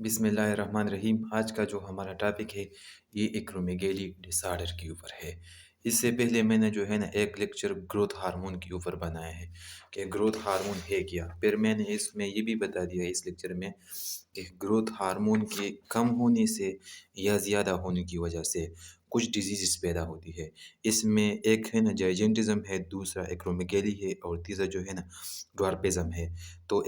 बिस्मिल्लाहिर्रहमानिर्रहीम। आज का जो हमारा टॉपिक है ये एक्रोमेगेली डिसऑर्डर के ऊपर है। इससे पहले मैंने जो है ना एक लेक्चर ग्रोथ हार्मोन के ऊपर बनाया है कि ग्रोथ हार्मोन है क्या। फिर मैंने इसमें ये भी बता दिया इस लेक्चर में कि ग्रोथ हार्मोन के कम होने से या ज़्यादा होने की वजह से कुछ डिजीज़ पैदा होती है। इसमें एक है ना जाइजेंटिज़्म है, दूसरा एक्रोमेगेली है और तीसरा जो है ना ड्वार्फिज़्म है। तो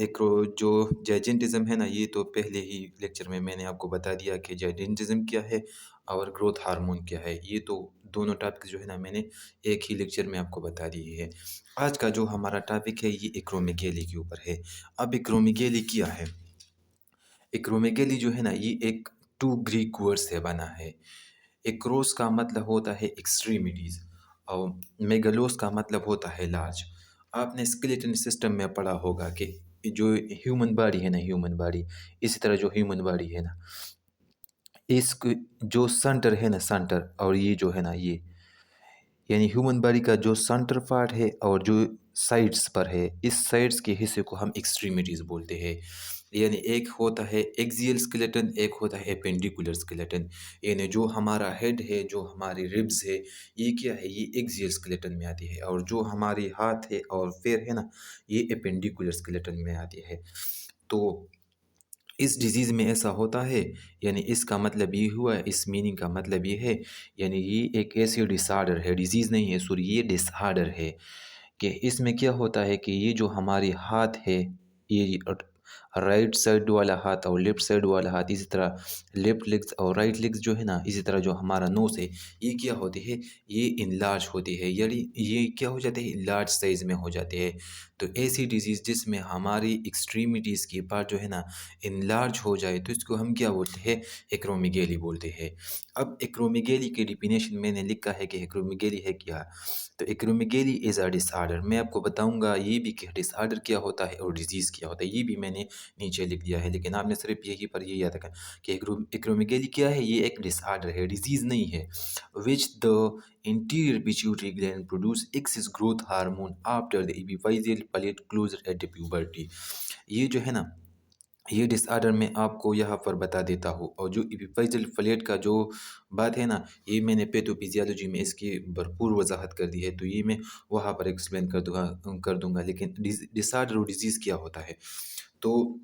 जो जाइजेंटिज़्म है ना, ये तो पहले ही लेक्चर में मैंने आपको बता दिया कि जाइजेंटिज़्म क्या है और ग्रोथ हार्मोन क्या है। ये तो दोनों टॉपिक जो है ना मैंने एक ही लेक्चर में आपको बता दिए है। आज का जो हमारा टॉपिक है ये एक्रोमेगेली के ऊपर है। अब एक्रोमेगेली क्या है? एक्रोमेगेली जो है ना ये एक टू ग्रीक वर्ड से बना है। एक्रोस का मतलब होता है एक्सट्रीमिटीज़ और मेगालोस का मतलब होता है लार्ज। आपने स्केलेटन सिस्टम में पढ़ा होगा कि जो ह्यूमन बॉडी है ना, ह्यूमन बॉडी इसी तरह जो ह्यूमन बॉडी है ना, इसक जो सेंटर है ना, सेंटर और ये जो है ना ये यानी ह्यूमन बॉडी का जो सेंटर पार्ट है और जो साइड्स पर है, इस साइड्स के हिस्से को हम एक्सट्रीमिटीज़ बोलते हैं। यानी एक होता है एक्सियल स्केलेटन, एक होता है एपेंडिकुलर स्केलेटन। यानी जो हमारा हेड है, जो हमारी रिब्स है, ये क्या है, ये एक्सियल स्केलेटन में आती है और जो हमारे हाथ है और पैर है ना, ये एपेंडिकुलर स्केलेटन में आती है। तो इस डिज़ीज़ में ऐसा होता है, यानी इसका मतलब ये हुआ, इस मीनिंग का मतलब ये है, यानी ये एक ऐसी डिसऑर्डर है, डिज़ीज़ नहीं है सॉरी, ये डिसऑर्डर है कि इसमें क्या होता है कि ये जो हमारे हाथ है, ये राइट साइड वाला हाथ और लेफ्ट साइड वाला हाथ, इसी तरह लेफ्ट लेग्स और राइट लेग्स जो है ना, इसी तरह जो हमारा नोज़ है, ये क्या होती है, ये इनलार्ज होती है, यानी ये क्या हो जाते हैं, लार्ज साइज़ में हो जाते हैं। तो ऐसी डिज़ीज़ जिसमें हमारी एक्सट्रीमिटीज़ की पार्ट जो है ना इनलार्ज हो जाए, तो इसको हम क्या बोलते हैं, एक्रोमेगेली बोलते हैं। अब एक्रोमेगेली की डेफिनेशन मैंने लिखा है कि एक्रोमेगेली है क्या। तो एक्रोमेगेली इज़ अ डिसऑर्डर। मैं आपको बताऊंगा ये भी कि डिसऑर्डर क्या होता है और डिजीज़ क्या होता है, ये भी मैंने नीचे लिख दिया है, लेकिन आपने सिर्फ यही पर ये याद रखा कि एक्रोमेगेली क्या है, ये एक डिसऑर्डर है, डिजीज़ नहीं है। Which the interior pituitary gland produce excess growth hormone after the epiphyseal plate closure at puberty. ये जो है ना, ये डिसऑर्डर मैं आपको यहाँ पर बता देता हूँ। और जो एपिफाइजल फ्लैट का जो बात है ना, ये मैंने पैथोफिजियोलॉजी में इसकी भरपूर वजाहत कर दी है, तो ये मैं वहाँ पर एक्सप्लेन कर दूंगा। लेकिन डिसऑर्डर और डिजीज़ क्या होता है, तो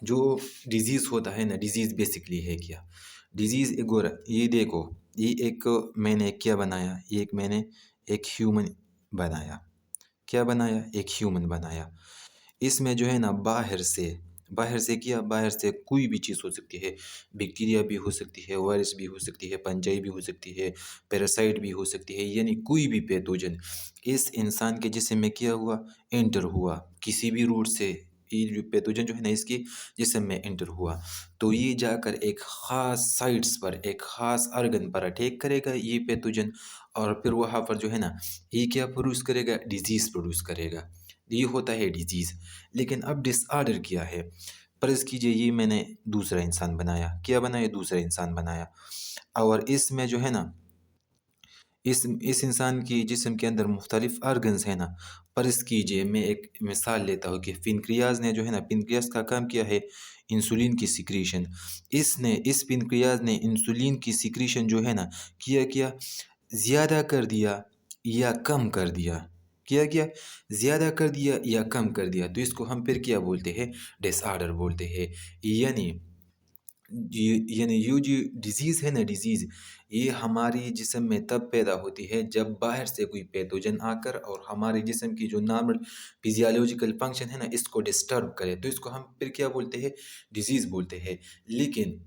जो डिजीज़ होता है ना, डिजीज़ बेसिकली है क्या। डिजीज़ एक और ये देखो, ये एक मैंने क्या बनाया, ये एक मैंने एक ह्यूमन बनाया। क्या बनाया, एक ह्यूमन बनाया। इसमें जो है ना बाहर से क्या, बाहर से कोई भी चीज़ हो सकती है। बैक्टीरिया भी हो सकती है, वायरस भी हो सकती है, फंजाई भी हो सकती है, पैरासाइट भी हो सकती है, यानी कोई भी पैथोजन इस इंसान के जिस्म में क्या हुआ, एंटर हुआ किसी भी रूट से। ये जो पैथोजन जो है ना इसके जिस्म में एंटर हुआ, तो ये जाकर एक ख़ास साइट्स पर, एक ख़ास ऑर्गन पर अटैक करेगा ये पैथोजन, और फिर वहाँ पर जो है ना ये क्या प्रोड्यूस करेगा, डिजीज़ प्रोड्यूस करेगा। ये होता है डिजीज़। लेकिन अब डिसऑर्डर क्या है, फ़र्ज़ कीजिए ये मैंने दूसरा इंसान बनाया, क्या बनाया, दूसरा इंसान बनाया, और इसमें जो है ना इस इंसान की जिस्म के अंदर मुख्तलिफ़ ऑर्गन्स हैं ना। फ़र्ज़ कीजिए मैं एक मिसाल लेता हूँ कि पेनक्रियाज़ ने जो है ना, पेनक्रियाज़ का काम क्या है, इंसुलिन की सिक्रीशन। इस पेनक्रियाज़ ने इंसुलिन की सिक्रीशन जो है ना किया ज़्यादा कर दिया या कम कर दिया, किया ज़्यादा कर दिया या कम कर दिया, तो इसको हम फिर क्या बोलते हैं, डिसऑर्डर बोलते हैं। यानी ये जो डिज़ीज़ है ना, डिज़ीज़ ये हमारी जिस्म में तब पैदा होती है जब बाहर से कोई पैथोजन आकर और हमारे जिस्म की जो नॉर्मल फिजियोलॉजिकल फंक्शन है ना इसको डिस्टर्ब करे, तो इसको हम फिर क्या बोलते हैं, डिज़ीज़ बोलते हैं। लेकिन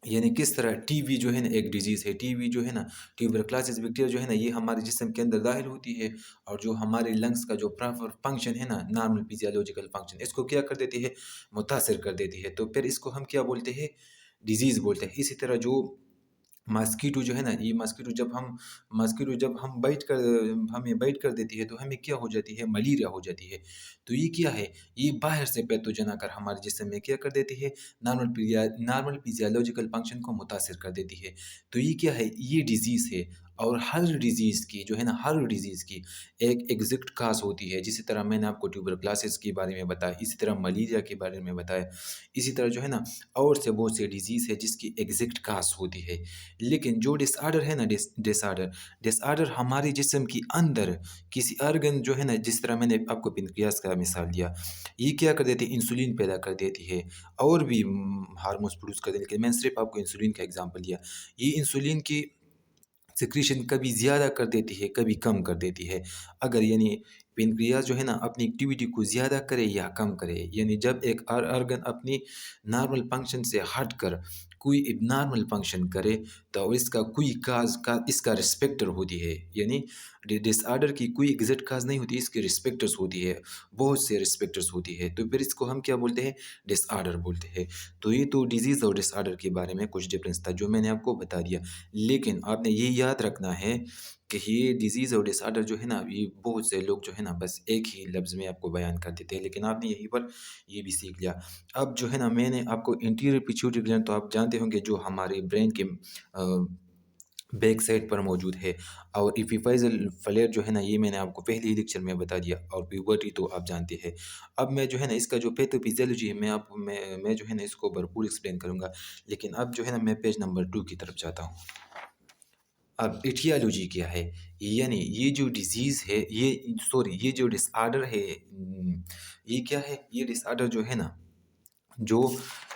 यानी किस तरह टीबी जो है ना एक डिजीज़ है, टीबी जो है ना, ट्यूबरक्लोसिस बैक्टीरिया जो है ना, ये हमारे जिस्म के अंदर दाखिल होती है और जो हमारे लंग्स का जो प्रॉपर फंक्शन है ना, नॉर्मल फिजियोलॉजिकल फंक्शन, इसको क्या कर देती है, मुतासर कर देती है। तो फिर इसको हम क्या बोलते हैं, डिजीज़ बोलते हैं। इसी तरह जो मस्कीटो जो है ना, ये मस्कीटो जब हमें बाइट कर देती है तो हमें क्या हो जाती है, मलेरिया हो जाती है। तो ये क्या है, ये बाहर से पैथोजन आकर हमारे जिस्म में क्या कर देती है, नॉर्मल फिजियोलॉजिकल फंक्शन को मुतासिर कर देती है। तो ये क्या है, ये डिजीज़ है। और हर डिज़ीज़ की जो है ना, हर डिज़ीज़ की एक एग्ज़ैक्ट काज़ होती है। जिसी तरह मैंने आपको ट्यूबरक्लोसिस के बारे में बताया, इसी तरह मलेरिया के बारे में बताया, इसी तरह जो है ना और से बहुत से डिज़ीज़ है जिसकी एग्ज़ैक्ट काज़ होती है। लेकिन जो डिसऑर्डर है ना, डिसऑर्डर डिसऑर्डर हमारे जिस्म के अंदर किसी ऑर्गन जो है ना, जिस तरह मैंने आपको पेनक्रियास का मिसाल दिया, ये क्या कर देती है, इंसुलिन पैदा कर देती है और भी हार्मोन्स प्रोड्यूस कर देती है। लेकिन मैंने सिर्फ आपको इंसुलिन का एग्जांपल दिया। ये इंसुलिन की सिक्रीशन कभी ज़्यादा कर देती है, कभी कम कर देती है। अगर यानी पेनक्रियाज़ जो है ना अपनी एक्टिविटी को ज़्यादा करे या कम करे, यानी जब एक ऑर्गन अपनी नॉर्मल फंक्शन से हटकर कोई एब्नॉर्मल फंक्शन करे, तो इसका कोई काज़ का इसका रिस्पेक्टर होती है। यानी डिसऑर्डर की कोई एग्जैक्ट काज़ नहीं होती, इसकी रिस्पेक्टर्स होती है, बहुत से रिस्पेक्टर्स होती है। तो फिर इसको हम क्या बोलते हैं, डिसऑर्डर बोलते हैं। तो ये तो डिज़ीज़ और डिसऑर्डर के बारे में कुछ डिफरेंस था जो मैंने आपको बता दिया। लेकिन आपने ये याद रखना है कि ये डिज़ीज़ और डिसऑर्डर जो है ना, ये बहुत से लोग जो है ना बस एक ही लफ्ज़ में आपको बयान कर देते हैं, लेकिन आपने यहीं पर ये भी सीख लिया। अब जो है ना मैंने आपको इंटीरियर पिट्यूटरी ग्लैंड तो आप जानते होंगे, जो हमारे ब्रेन के बैक साइड पर मौजूद है, और एपिफाइजल फ्लेयर जो है ना, ये मैंने आपको पहले ही लेक्चर में बता दिया, और प्यूबर्टी तो आप जानते हैं। अब मैं जो है ना इसका जो पैथोफिजियोलॉजी है, मैं जो है ना इसको भरपूर एक्सप्लेन करूँगा। लेकिन अब जो है ना मैं पेज नंबर 2 की तरफ जाता हूँ। अब एटियोलॉजी क्या है? यानी ये जो डिज़ीज़ है, ये सॉरी ये जो डिसऑर्डर है, ये क्या है? ये डिसऑर्डर जो है ना, जो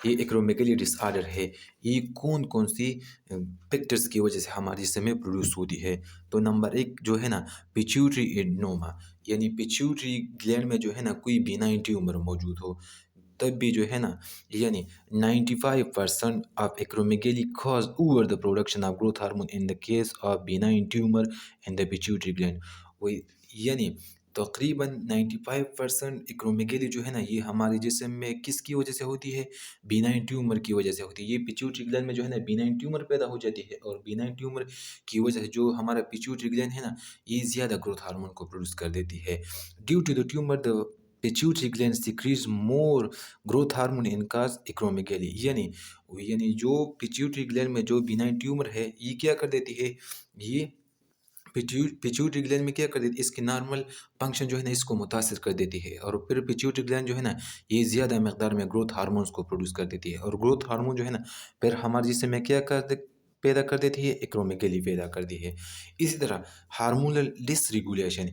ये एक्रोमेगली डिसऑर्डर है, ये कौन-कौन सी फैक्टर्स की वजह से हमारे जिस्म में प्रोड्यूस होती है? तो नंबर 1 जो है ना, पिट्यूटरी एडेनोमा, यानी पिट्यूटरी ग्लैंड में जो है ना कोई बिनाइन ट्यूमर मौजूद हो। तब भी जो है ना, यानी 95% of acromegaly cause over the production of growth hormone in the case of benign tumour in the pituitary gland. वही यानी तकरीबन 95% एक्रोमेगली जो है ना, ये हमारे जिस्म में किसकी वजह से होती है? बिनाइन ट्यूमर की वजह से होती है। ये पिट्यूटरी ग्लैंड में जो है ना बिनाइन ट्यूमर पैदा हो जाती है, और बिनाइन ट्यूमर की वजह से जो हमारा पिट्यूटरी ग्लैंड है ना, ये ज़्यादा ग्रोथ हार्मोन को प्रोड्यूस कर देती है। Due to the tumour the pituitary gland secretes more growth hormone in cause acromegaly, यानी जो पिट्यूटरी ग्लैंड में जो बिनाइन ट्यूमर है, ये क्या कर देती है, ये पिट्यूटरी ग्लैंड में क्या कर देती है, इसकी नॉर्मल फंक्शन जो है ना इसको मुतासिर कर देती है, और फिर पिट्यूटरी ग्लैंड जो है ना, ये ज़्यादा मकदार में ग्रोथ हार्मोन्स को प्रोड्यूस कर देती है, और ग्रोथ हार्मोन जो है ना फिर हमारे जिस्म में क्या पैदा कर देती है, एक्रोमेगली पैदा कर दी है। इसी तरह हार्मोनल डिसरेगुलेशन,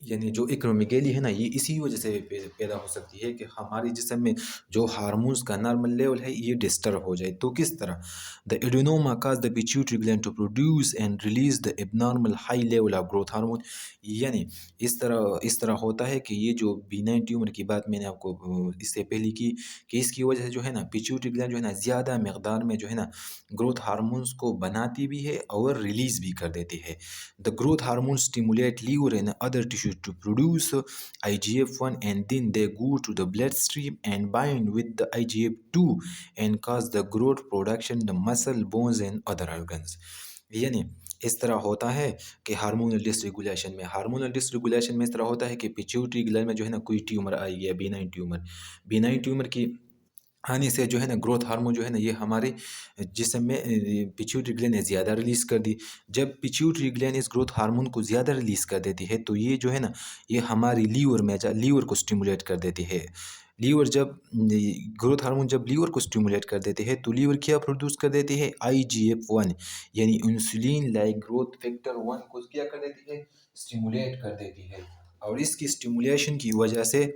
यानी जो एक्रोमेगेली है ना, ये इसी वजह से पैदा हो सकती है कि हमारे जिस्म में जो हार्मोन्स का नॉर्मल लेवल है, ये डिस्टर्ब हो जाए। तो किस तरह? The adenoma cause the pituitary gland to produce and release the abnormal high level of growth hormone, यानी इस तरह होता है कि ये जो बिनाइन ट्यूमर की बात मैंने आपको इससे पहले की, कि इसकी वजह से जो है ना पिट्यूटरी ग्लैंड जो है ना ज़्यादा मकदार में जो है ना ग्रोथ हार्मोन्स को बनाती भी है और रिलीज भी कर देती है। The growth hormones stimulate liver and other tissues to produce IGF-1, and then they go to the bloodstream and bind with the IGF-2 and cause the growth production the muscle, bones and other organs. यानी इस तरह होता है कि hormonal dysregulation में इस तरह होता है कि पिट्यूटरी ग्लैंड में जो है ना कोई ट्यूमर आई गया, बिनाइन ट्यूमर की आने से जो है ना ग्रोथ हार्मोन जो है ना, ये हमारे जिस्म में पिट्यूटरी ग्लैंड ने ज़्यादा रिलीज़ कर दी। जब पिट्यूटरी ग्लैंड इस ग्रोथ हार्मोन को ज़्यादा रिलीज़ कर देती है, तो ये जो है ना, ये हमारी लीवर को स्टिमुलेट कर देती है। लीवर जब ग्रोथ हार्मोन जब लीवर को स्टिमुलेट कर देते हैं, तो लीवर क्या प्रोड्यूस कर देती है? IGF-1, यानी इंसुलिन लाइक ग्रोथ फैक्टर 1 को क्या कर देती है? स्टिमुलेट कर देती है। और इसकी स्टिमुलेशन की वजह से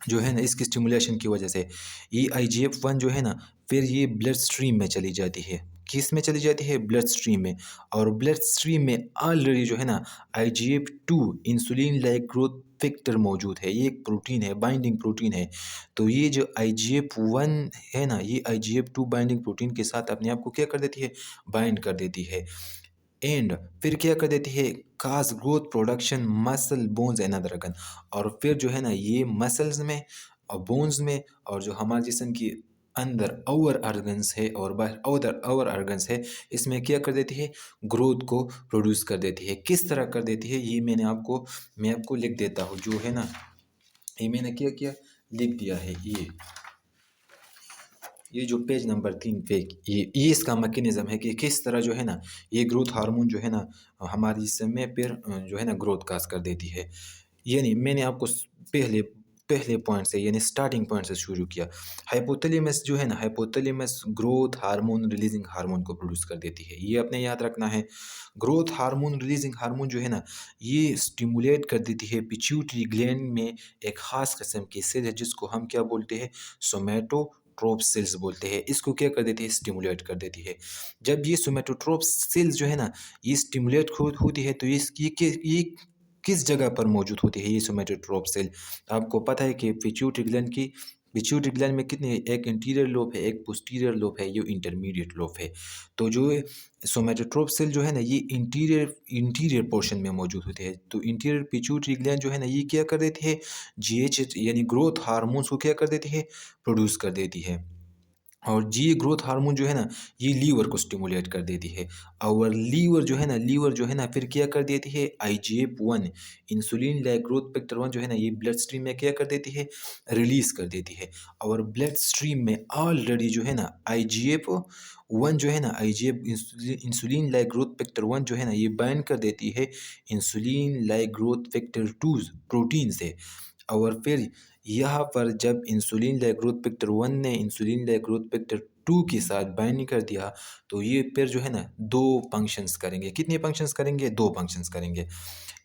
जो है ना, इसकी स्टिमुलेशन की वजह से ये IGF-1 जो है ना, फिर ये ब्लड स्ट्रीम में चली जाती है। किस में चली जाती है? ब्लड स्ट्रीम में। और ब्लड स्ट्रीम में ऑलरेडी जो है ना IGF-2 insulin like growth factor मौजूद है। ये एक प्रोटीन है, बाइंडिंग प्रोटीन है। तो ये जो IGF-1 है ना, ये IGF-2 बाइंडिंग प्रोटीन के साथ अपने आप को क्या कर देती है? बाइंड कर देती है। एंड फिर क्या कर देती है? Cause growth production muscle, bones and other organ. और फिर जो है ना ये मसल्स में और बोन्स में, और जो हमारे जिस्म की अंदर अवर ऑर्गन्स है और बाहर अवर ऑर्गन्स है, इसमें क्या कर देती है? ग्रोथ को प्रोड्यूस कर देती है। किस तरह कर देती है, ये मैं आपको लिख देता हूँ। जो है ना, ये मैंने क्या किया, लिख दिया है। ये जो पेज नंबर 3 पे ये इसका मैकेनिज़्म है कि किस तरह जो है ना, ये ग्रोथ हार्मोन जो है ना, हमारे जिस्म में फिर जो है ना ग्रोथ काज़ कर देती है। यानी मैंने आपको पहले पहले पॉइंट से यानी स्टार्टिंग पॉइंट से शुरू किया। हाइपोथैलेमस जो है ना, hypothalamus growth hormone releasing hormone को प्रोड्यूस कर देती है। ये अपने याद रखना है। ग्रोथ हार्मोन रिलीजिंग हार्मोन जो है ना, ये स्टिमुलेट कर देती है पिट्यूटरी ग्लैंड में एक ख़ास किस्म की सेल है जिसको हम क्या बोलते हैं, सोमैटोट्रोप सेल्स बोलते हैं। इसको क्या कर देती है, स्टिमुलेट कर देती है। जब ये सोमैटोट्रोप सेल्स जो है ना, ये स्टिमुलेट होती है तो ये किस जगह पर मौजूद होती है ये सोमैटोट्रोप सेल? आपको पता है कि पिट्यूटरी ग्लैंड में कितने, एक इंटीरियर लोब है, एक पोस्टीरियर लोब है, ये इंटरमीडिएट लोब है। तो जो सोमैटोट्रोप सेल जो है ना, ये इंटीरियर इंटीरियर पोर्शन में मौजूद होते हैं। तो इंटीरियर पिट्यूटरी ग्लैंड जो है ना, ये क्या कर देती है, जीएच यानी ग्रोथ हार्मोन्स को क्या कर देती है, प्रोड्यूस कर देती है। और जी ग्रोथ हार्मोन जो है ना, ये लीवर को स्टिमुलेट कर देती है। और लीवर जो है ना फिर क्या कर देती है, आईजीएफ-1 इंसुलिन लाइक ग्रोथ फैक्टर 1 जो है ना, ये ब्लड स्ट्रीम में क्या कर देती है, रिलीज कर देती है। और ब्लड स्ट्रीम में ऑलरेडी जो है ना आईजीएफ-1 जो है ना, IGF insulin like growth factor 1 जो है ना, ये बाइंड कर देती है insulin like growth factor 2 protein से। और फिर यहाँ पर जब इंसुलिन लाइक ग्रोथ फैक्टर 1 ने इंसुलिन लाइक ग्रोथ फैक्टर 2 के साथ बाइंडिंग कर दिया, तो ये फिर जो है ना 2 फंक्शंस करेंगे। कितने फंक्शंस करेंगे? 2 फंक्शंस करेंगे।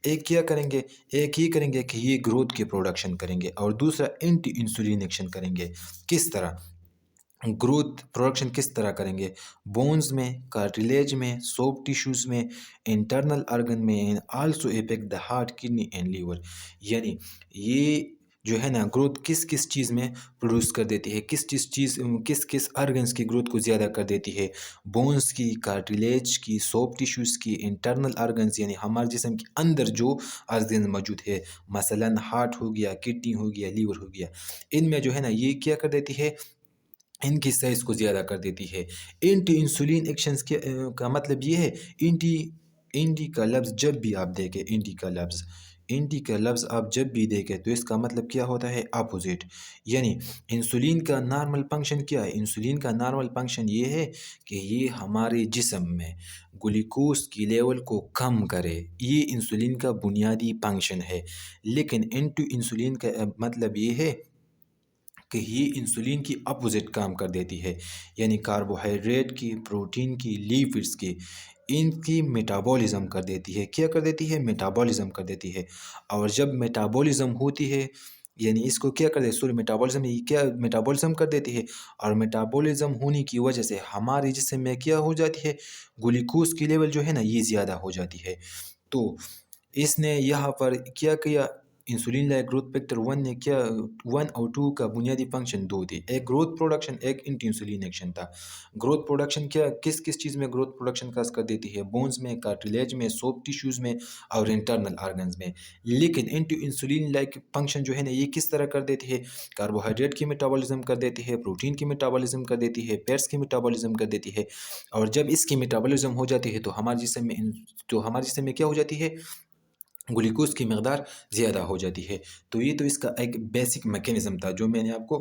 एक क्या करेंगे? एक ये करेंगे कि ये ग्रोथ की प्रोडक्शन करेंगे और दूसरा एंटी इंसुलिन एक्शन करेंगे। किस तरह? ग्रोथ प्रोडक्शन किस तरह करेंगे? बोन्स में, कार्टिलेज में, सॉफ्ट टिश्यूज़ में, इंटरनल ऑर्गन में and also affect the heart, kidney and liver. यानी ये जो है ना ग्रोथ किस-किस चीज़ में प्रोड्यूस कर देती है, किस-किस ऑर्गन्स की ग्रोथ को ज़्यादा कर देती है? बोन्स की, कार्टिलेज की, सॉफ्ट टिश्यूज़ की, इंटरनल ऑर्गन्स यानी हमारे जिस्म के अंदर जो ऑर्गन मौजूद है, मसलन हार्ट हो गया, किडनी हो गया, लीवर हो गया। इनमें जो है ना ये क्या कर देती है, इनकी साइज़ को ज़्यादा कर देती है। एंटी इंसुलिन एक्शंस का मतलब ये है, एंटी एंटी का लफ्ज़ जब भी आप देखें, एंटी का लफ्ज़ आप जब भी देखें तो इसका मतलब क्या होता है, अपोज़िट। यानी इंसुलिन का नॉर्मल फ़ंक्शन क्या है? इंसुलिन का नॉर्मल फ़ंक्शन ये है कि ये हमारे जिस्म में ग्लूकोज़ की लेवल को कम करे। ये इंसुलिन का बुनियादी फ़ंक्शन है। लेकिन एंटी इंसुलिन का मतलब ये है कि ये इंसुलिन की अपोजिट काम कर देती है। यानी कार्बोहाइड्रेट की, प्रोटीन की, लिपिड्स की, इनकी मेटाबॉलिज्म कर देती है। क्या कर देती है? मेटाबॉलिज्म कर देती है। और जब मेटाबॉलिज्म होती है, यानी इसको क्या कर दे सॉरी मेटाबॉलिज्म, ये क्या मेटाबॉलिज्म कर देती है। और मेटाबॉलिज्म होने की वजह से हमारे जिस्म में क्या हो जाती है, ग्लूकोज की लेवल जो है ना ये ज़्यादा हो जाती है। तो इसने यहाँ पर क्या किया, इंसुलिन लाइक ग्रोथ फैक्टर 1 ने क्या, 1 और 2 का बुनियादी फंक्शन 2 थे। एक ग्रोथ प्रोडक्शन, एक एंटी इंसुलिन एक्शन था। ग्रोथ प्रोडक्शन क्या किस-किस चीज़ में ग्रोथ प्रोडक्शन काज़ कर देती है? बोन्स में, कार्टिलेज में, सॉफ्ट टिश्यूज़ में और इंटरनल ऑर्गन्स में। लेकिन एंटी इंसुलिन लाइक फंक्शन जो है ना ये किस तरह कर देती है? कार्बोहाइड्रेट की मेटाबॉलिज्म कर देती है, प्रोटीन की मेटाबॉलिज्म कर देती है, फैट्स की मेटाबॉलिज्म कर देती है। और जब इसकी मेटाबॉलिज्म हो जाती है तो हमारे जिस्म में क्या हो जाती है, ग्लूकोज़ की मकदार ज़्यादा हो जाती है। तो ये तो इसका एक बेसिक मैकेनिज़्म था जो मैंने आपको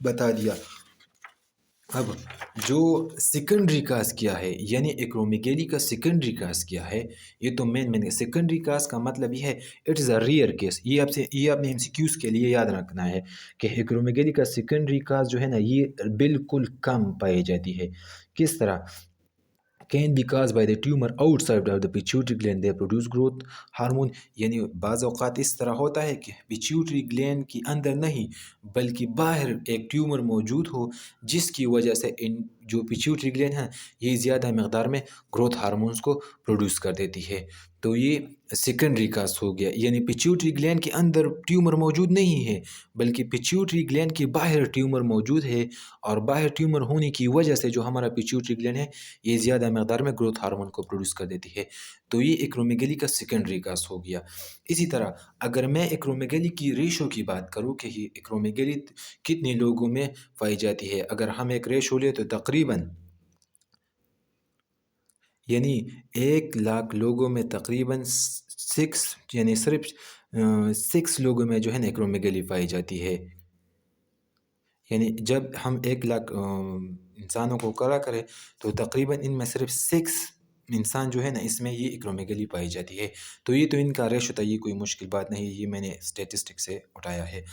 बता दिया। अब जो सेकेंडरी काज़ क्या है, यानी एक्रोमेगाली का सेकेंडरी काज़ क्या है, ये तो मेन सेकेंडरी काज़ का मतलब ये है, it is a rare case. ये आपने एमसीक्यूज़ के लिए याद रखना है कि एक्रोमेगाली का सेकेंडरी काज़ जो है ना ये बिल्कुल कम पाई जाती है। किस तरह? can be caused by the tumor outside of the pituitary gland, they produce growth hormone. यानी बाज़ औक़ात इस तरह होता है कि पिट्यूटरी ग्लैंड के अंदर नहीं बल्कि बाहर एक ट्यूमर मौजूद हो, जिसकी वजह से इन जो पिट्यूटरी ग्लैंड है ये ज़्यादा मकदार में ग्रोथ हार्मोन्स को प्रोड्यूस कर देती है। तो ये सेकेंडरी काज़ हो गया, यानी पिट्यूटरी ग्लैंड के अंदर ट्यूमर मौजूद नहीं है बल्कि पिट्यूटरी ग्लैंड के बाहर ट्यूमर मौजूद है। और बाहर ट्यूमर होने की वजह से जो हमारा पिट्यूटरी ग्लैंड है ये ज़्यादा मकदार में ग्रोथ हार्मोन को प्रोड्यूस कर देती है। तो ये एक्रोमेगाली का सेकेंडरी काज़ हो गया। इसी तरह अगर मैं एक्रोमेगाली की रेशो की बात करूँ कि ये एक्रोमेगाली कितने लोगों में पाई जाती है, अगर हम एक रेशो लें तो तकरीबन यानी 1 लाख लोगों में तकरीबन 6 यानी सिर्फ 6 लोगों में जो है ना एक्रोमेगाली पाई जाती है। यानी जब हम 1 लाख इंसानों को करा करें तो तकरीबन इनमें सिर्फ 6 इंसान जो है ना इसमें ये एक्रोमेगली पाई जाती है। तो ये तो इनका रेशो था, ये कोई मुश्किल बात नहीं, ये मैंने स्टेटिस्टिक से उठाया है।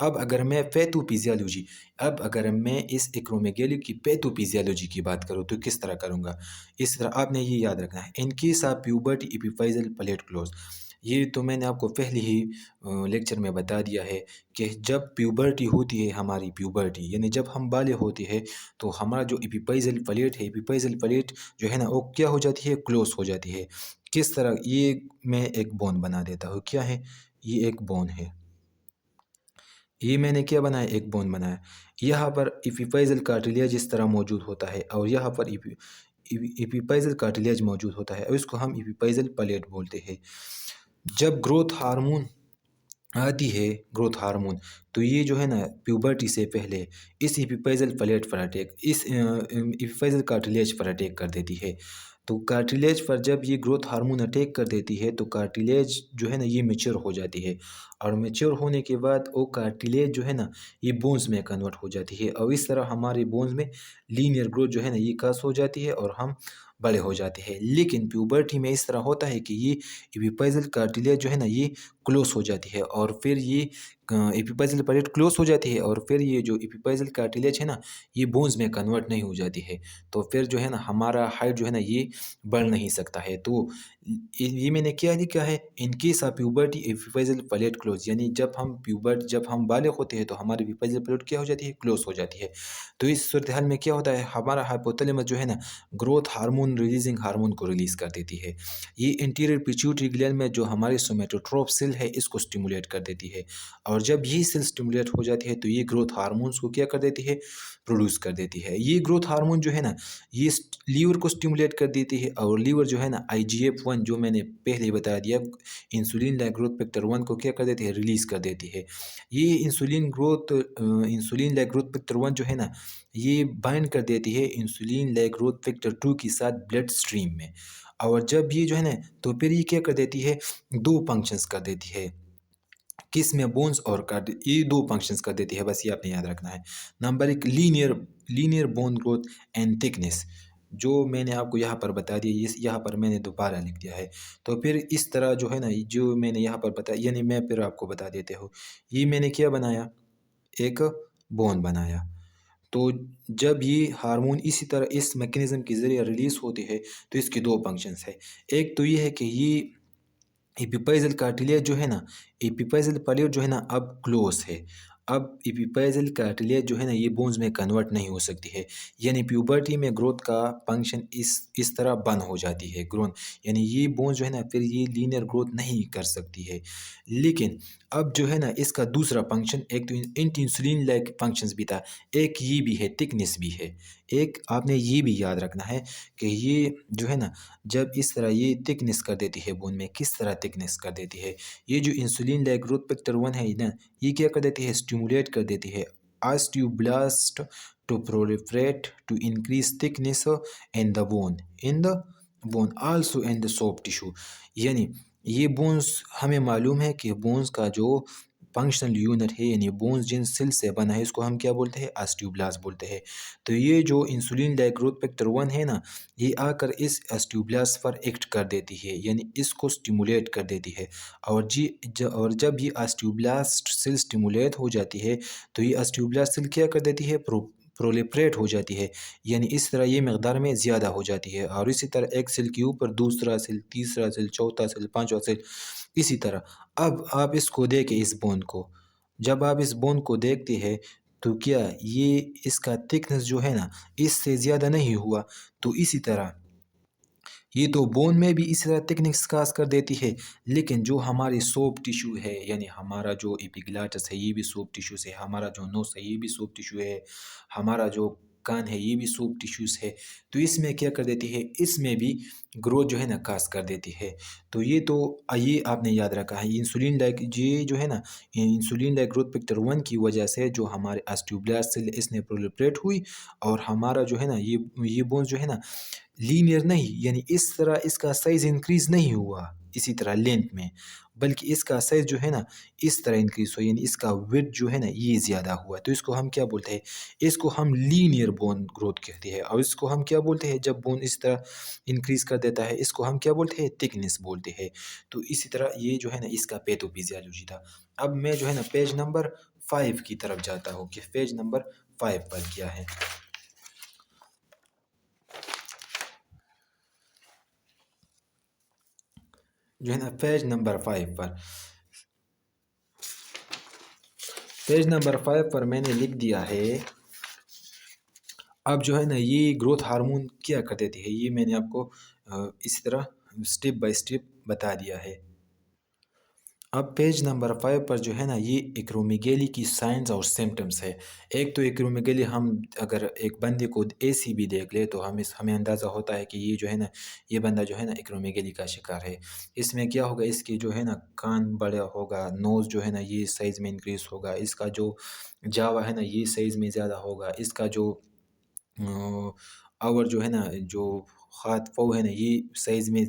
अब अगर मैं पैथोफिजियोलॉजी अब अगर मैं इस एक्रोमेगली की पैथोफिजियोलॉजी की बात करूँ तो किस तरह करूँगा? इस तरह आपने ये याद रखना है, in case of puberty epiphyseal plate close. ये तो मैंने आपको पहले ही लेक्चर में बता दिया है कि जब प्यूबर्टी होती है, हमारी प्यूबर्टी यानी जब हम बालिग होते हैं, तो हमारा जो एपिफाइजल प्लेट है, एपिफाइजल प्लेट जो है ना वो क्या हो जाती है? क्लोज हो जाती है। किस तरह? ये मैं एक बोन बना देता हूँ, क्या है? ये एक बोन है। ये मैंने क्या बनाया? एक बोन बनाया। यहाँ पर एपिफाइजल कार्टिलेज इस तरह मौजूद होता है और यहाँ पर एपिफाइजल कार्टिलेज मौजूद होता है और इसको हम एपिफाइजल प्लेट बोलते हैं। जब ग्रोथ हार्मोन आती है, ग्रोथ हार्मोन, तो ये जो है ना प्यूबर्टी से पहले इस एपिफाइजल प्लेट पर अटैक इस एपिफाइजल कार्टिलेज पर अटैक कर देती है। तो कार्टिलेज पर जब ये ग्रोथ हार्मोन अटैक कर देती है तो कार्टिलेज जो है ना ये मैच्योर हो जाती है और मैच्योर होने के बाद वो कार्टिलेज जो है ना ये बोन्स में कन्वर्ट हो जाती है और इस तरह हमारे बोन्स में लीनियर ग्रोथ जो है ना ये कस हो जाती है और हम बड़े हो जाते हैं। लेकिन प्यूबर्टी में इस तरह होता है कि ये एपिफाइजल कार्टिलेज जो है ना ये क्लोज हो जाती है और फिर ये एपिफाइजल प्लेट क्लोज हो जाती है और फिर ये जो एपिफाइजल कार्टिलेज है ना ये बोन्स में कन्वर्ट नहीं हो जाती है। तो फिर जो है ना हमारा हाइट जो है ना ये बढ़ नहीं सकता है। तो ये मैंने क्या लिखा है? In case of puberty epiphyseal plate close, यानी जब हम बालिग होते हैं तो हमारी एपिफाइजल प्लेट क्या हो जाती है? क्लोज हो जाती है। तो इस सूरत हाल में क्या होता है? हमारा हाइपोथैलेमस जो है ना ग्रोथ हार्मोन रिलीजिंग हार्मोन को रिलीज कर देती है। ये इंटीरियर पिट्यूटरी ग्लैंड में जो हमारी सोमेटोट्रोप सेल है इसको स्टिमुलेट कर देती है और जब ये सेल स्टिमुलेट हो जाती है तो ये ग्रोथ हार्मोन्स को क्या कर देती है? प्रोड्यूस कर देती है। ये ग्रोथ हार्मोन जो है ना ये लीवर को स्टिमुलेट कर देती है और लीवर जो है ना IGF-1 जो मैंने पहले ही बता दिया, इंसुलिन लाइक ग्रोथ फैक्टर 1 को क्या कर देती है? रिलीज कर देती है। ये इंसुलिन लाइक ग्रोथ फैक्टर 1 जो है ना ये बाइंड कर देती है इंसुलिन लाइक ग्रोथ फैक्टर 2 के साथ ब्लड स्ट्रीम में और जब ये जो है ना तो फिर ये क्या कर देती है? 2 फंक्शंस कर देती है। किस में? बोन्स और कार्ड, ये 2 फंक्शंस कर देती है, बस ये आपने याद रखना है। Number 1 linear bone growth and thickness, जो मैंने आपको यहाँ पर बता दिया, इस यहाँ पर मैंने दोबारा लिख दिया है। तो फिर इस तरह जो है ना जो मैंने यहाँ पर बताया यानी मैं फिर आपको बता देते हो, ये मैंने क्या बनाया? एक बोन बनाया। तो जब ये हार्मोन इसी तरह इस मैकेनिज़्म के ज़रिए रिलीज़ होते हैं तो इसके 2 फंक्शंस है। एक तो ये है कि ये एपिफाइजल कार्टिलेज जो है ना, एपिफाइजल प्लेट जो है ना अब क्लोज है। अब एपिफाइजल कार्टिलेज जो है ना ये बोन्स में कन्वर्ट नहीं हो सकती है। यानी प्यूबर्टी में ग्रोथ का फंक्शन इस तरह बंद हो जाती है ग्रोथ, यानी ये बोन्स जो है ना फिर ये लीनियर ग्रोथ नहीं कर सकती है। लेकिन अब जो है ना इसका दूसरा फंक्शन, एक तो इंसुलिन लाइक फंक्शंस भी था, एक ये भी है, थिकनेस भी है। एक आपने ये भी याद रखना है कि ये जो है ना जब इस तरह ये थिकनेस कर देती है बोन में, किस तरह थिकनेस कर देती है? ये जो इंसुलिन लाइक ग्रोथ फैक्टर 1 है ना, ये क्या कर देती है? स्टिमुलेट कर देती है osteoblast to proliferate to increase thickness in the bone also in the soft tissue. यानी ये बोन्स, हमें मालूम है कि बोन्स का जो फंक्शनल यूनिट है यानी बोन्स जिन सेल से बना है इसको हम क्या बोलते हैं? ऑस्टियोब्लास्ट बोलते हैं। तो ये जो इंसुलिन लाइक ग्रोथ फैक्टर 1 है ना, ये आकर इस ऑस्टियोब्लास्ट पर एक्ट कर देती है यानी इसको स्टिमुलेट कर देती है और जब ये ऑस्टियोब्लास्ट सेल स्टिमुलेट हो जाती है तो ये ऑस्टियोब्लास्ट सेल क्या कर देती है? प्रोलिफरेट हो जाती है, यानी इस तरह ये मकदार में ज़्यादा हो जाती है और इसी तरह एक सेल के ऊपर दूसरा सेल, तीसरा सेल, चौथा सेल, पांचवा सेल, इसी तरह। अब आप इसको देखें, इस बोन को, जब आप इस बोन को देखते हैं तो क्या ये इसका थिकनेस जो है ना इससे ज़्यादा नहीं हुआ? तो इसी तरह ये तो बोन में भी इसी तरह थिकनेस काज कर देती है, लेकिन जो हमारी सॉफ्ट टिश्यू है यानी हमारा जो एपिग्लाटस है ये भी सॉफ्ट टिश्यूज है, हमारा जो नोस है ये भी सॉफ्ट टिश्यू है, हमारा जो कान है ये भी सॉफ्ट टिश्यूज है। तो इसमें क्या कर देती है? इसमें भी ग्रोथ जो है ना काज कर देती है। तो ये आपने याद रखा है, इंसुलिन लाइक ये जो है ना इंसुलिन लाइक ग्रोथ फैक्टर 1 की वजह से जो हमारे ऑस्टियोब्लास्ट सेल इसने प्रोलिफरेट हुई और हमारा जो है ना ये बोन जो है ना लीनियर नहीं, यानी इस तरह इसका साइज इंक्रीज नहीं हुआ, इसी तरह लेंथ में, बल्कि इसका साइज़ जो है ना इस तरह इंक्रीज़ हो, यानी इसका विड्थ जो है ना ये ज़्यादा हुआ। तो इसको हम क्या बोलते हैं? इसको हम लीनियर बोन ग्रोथ कहते हैं। और इसको हम क्या बोलते हैं जब बोन इस तरह इंक्रीज़ कर देता है? इसको हम क्या बोलते हैं? थिकनेस बोलते हैं। तो इसी तरह ये जो है ना इसका पैथोफिज़ियोलॉजी था। अब मैं जो है ना पेज नंबर 5 की तरफ जाता हूँ कि पेज नंबर 5 पर क्या है? जो है ना पेज नंबर 5 पर मैंने लिख दिया है। अब जो है ना ये ग्रोथ हार्मोन क्या कर देती है, ये मैंने आपको इसी तरह स्टेप बाय स्टेप बता दिया है। अब पेज नंबर 5 पर जो है ना ये एक्रोमेगेली की साइंस और सिम्टम्स है। एक तो एक्रोमेगेली, हम अगर एक बंदे को ऐसी भी देख ले तो हमें अंदाज़ा होता है कि ये जो है ना ये बंदा जो है ना एक्रोमेगेली का शिकार है। इसमें क्या होगा, इसकी जो है ना कान बड़ा होगा, नोज़ जो है ना ये साइज़ में इंक्रीज़ होगा, इसका जो जावा है ना ये साइज़ में ज़्यादा होगा, इसका जो और जो है ना जो हाथ-पाँव है ना ये साइज़ में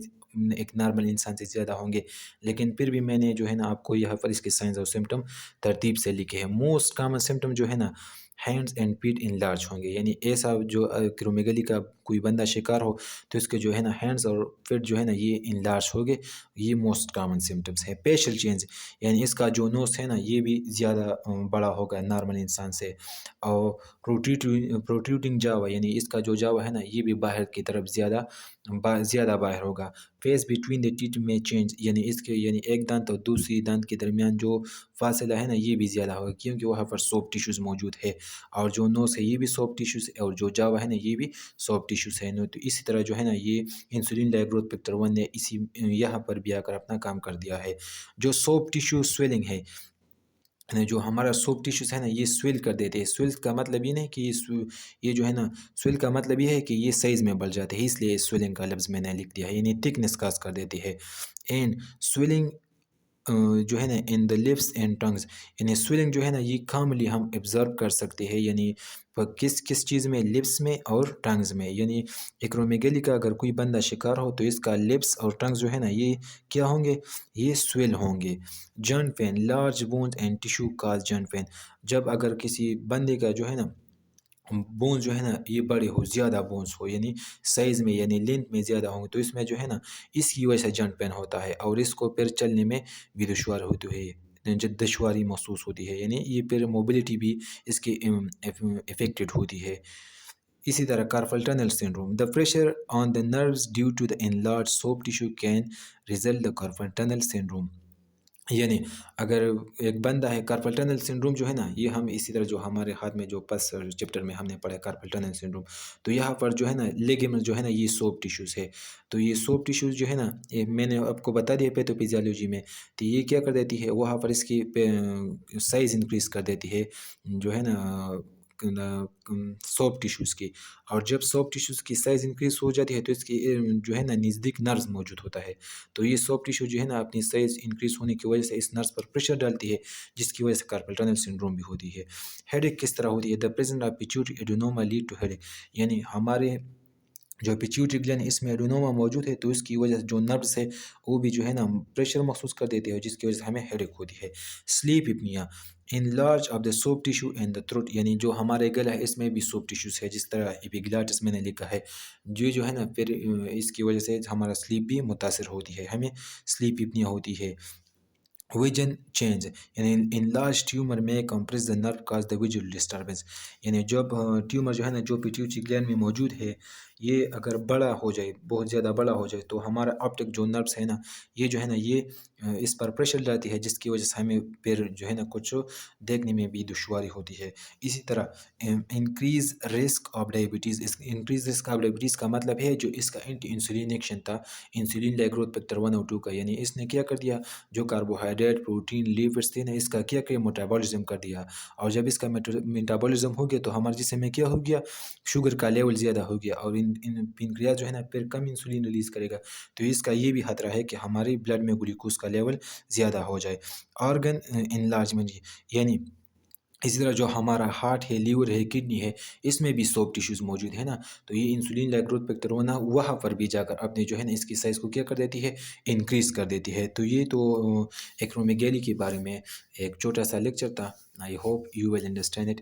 एक नॉर्मल इंसान से ज़्यादा होंगे। लेकिन फिर भी मैंने जो है ना आपको यहाँ पर इसके साइन्स और सिम्पटम तरतीब से लिखे हैं। मोस्ट कॉमन सिम्पटम जो है ना हैंड्स एंड फीट इनलार्ज होंगे, यानी ऐसा जो एक्रोमेगाली का कोई बंदा शिकार हो तो इसके जो है ना हैंड्स और फीट जो है ना ये इनलार्ज होंगे। ये मोस्ट कॉमन सिम्पटम्स है। फेशियल चेंज, यानी इसका जो नोज़ है ना ये भी ज़्यादा बड़ा होगा नॉर्मल इंसान से। और प्रोट्रूडिंग जावा, यानी इसका जो जावा है ना ये भी बाहर की तरफ ज़्यादा बाहर होगा। फेस बिटवीन द टीथ में चेंज, यानी इसके यानी एक दांत और दूसरी दांत के दरमियान जो फासला है ना ये भी ज़्यादा होगा, क्योंकि वहाँ पर सॉफ्ट टिश्यूज़ मौजूद है। और जो नोज़ है ये भी सॉफ्ट टिश्यूज़ है, और जो जावा है ना ये भी सॉफ्ट टिश्यूज़ है। तो इसी तरह जो है ना ये इंसुलिन लाइक ग्रोथ फैक्टर 1 ने इसी यहाँ पर भी आकर अपना काम कर दिया है। जो सॉफ्ट टिश्यू स्वेलिंग है, जो हमारा सॉफ्ट टिश्यूज़ है ना ये स्वेल कर देते हैं। स्वेल का मतलब ये नहीं कि ये जो है ना स्वेल का मतलब ये है कि ये साइज़ में बढ़ जाते हैं, इसलिए स्वेलिंग का लफ्ज़ मैंने लिख दिया है, यानी थिकनेस काज़ कर देती है। एंड स्वेलिंग जो है ना in the lips and tongues, यानी स्वेलिंग जो है ना ये कॉमनली हम ऑब्ज़र्व कर सकते हैं, यानी किस किस चीज़ में? लिप्स में और टंग्स में। यानी एक्रोमेगेली का अगर कोई बंदा शिकार हो तो इसका लिप्स और टंग्स जो है ना ये क्या होंगे? ये स्वेल होंगे। Joint pain, large bones and tissue cause joint pain, जब अगर किसी बंदे का जो है ना बोन्स जो है ना ये बड़े हो, ज़्यादा बोन्स हो, यानी साइज़ में यानी लेंथ में ज़्यादा होंगे तो इसमें जो है ना इसकी वजह से जॉइंट पेन होता है, और इसको फिर चलने में भी दुश्वार होती है, जो दुश्वारी महसूस होती है, यानी ये फिर मोबिलिटी भी इसकी इफ़ेक्टेड होती है। इसी तरह carpal tunnel syndrome, the pressure on the nerves due to the enlarge soft tissue can result the carpal tunnel syndrome. यानी अगर एक बंदा है, कार्पल टनल सिंड्रोम जो है ना ये हम इसी तरह जो हमारे हाथ में जो पस चैप्टर में हमने पढ़ा है कार्पल टनल सिंड्रोम, तो यहाँ पर जो है ना लिगामेंट जो है ना ये सॉफ्ट टिश्यूज़ है। तो ये सॉफ्ट टिश्यूज़ जो है ना ये मैंने आपको बता दिया पैथोफिजियोलॉजी में, तो ये क्या कर देती है वहाँ पर इसकी साइज़ इंक्रीज़ कर देती है, जो है ना सॉफ्ट टिश्यूज़ की। और जब सॉफ्ट टिश्यूज़ की साइज़ इंक्रीज़ हो जाती है तो इसकी जो है ना नज़दीक नर्व्स मौजूद होता है। तो ये सॉफ्ट टिश्यू जो है ना अपनी साइज़ इंक्रीज़ होने की वजह से इस नर्व्स पर प्रेशर डालती है, जिसकी वजह से कार्पल टनल सिंड्रोम भी होती है। हेडेक किस तरह होती है? The presence of pituitary adenoma lead to headache, यानी हमारे जो पिट्यूटरी ग्लैंड इसमें एडेनोमा मौजूद है तो इसकी वजह से जो नर्व्स है वो भी जो है ना प्रेशर महसूस कर देते हैं, जिसकी वजह से हमें हेडेक होती है। Sleep apnoea, enlarge of the soft tissue and the throat, यानी जो हमारे गला है इसमें भी सॉफ्ट टिश्यूज़ है, जिस तरह एपिग्लॉटिस मैंने लिखा है। जो है ना फिर इसकी वजह से हमारा स्लीप भी मुतासर होती है, हमें स्लीप इपनिया होती है। विजन चेंज, यानी इनलार्ज ट्यूमर में compress the nerve cause the visual disturbance, यानी जब ट्यूमर जो है ना जो पिट्यूटरी ग्लैंड में मौजूद है ये अगर बड़ा हो जाए, बहुत ज़्यादा बड़ा हो जाए, तो हमारा ऑप्टिक जो नर्व्स है ना ये जो है ना ये इस पर प्रेशर डालती है, जिसकी वजह से हमें फिर जो है ना कुछ देखने में भी दुश्वारी होती है। इसी तरह इंक्रीज रिस्क ऑफ डायबिटीज़, इस इंक्रीज रिस्क ऑफ डायबिटीज़ का मतलब है जो इसका एंटी इंसुलिन एक्शन था, इंसुलिन लाइक ग्रोथ फैक्टर 1 और 2 का, यानी इसने क्या कर दिया, जो कार्बोहाइड्रेट प्रोटीन लिपिड्स थे ना इसका क्या किया, मेटाबॉलिज्म कर दिया। और जब इसका मेटाबॉलिज्म हो गया तो हमारे जिस्म में क्या हो गया, शुगर का लेवल ज़्यादा हो गया, और इन इन पेनक्रियाज जो है ना फिर कम इंसुलिन रिलीज़ करेगा, तो इसका ये भी खतरा है कि हमारे ब्लड में ग्लूकोज का लेवल ज़्यादा हो जाए। ऑर्गन इनलार्जमेंट, यानी इसी तरह जो हमारा हार्ट है, लीवर है, किडनी है, इसमें भी सॉफ्ट टिश्यूज़ मौजूद है ना। तो ये इंसुलिन लाइक ग्रोथ फैक्टर वो ना वहाँ पर भी जाकर अपने जो है ना इसकी साइज़ को क्या कर देती है, इंक्रीज़ कर देती है। तो ये तो एक्रोमेगाली के बारे में एक छोटा-सा लेक्चर था। I hope you will understand it.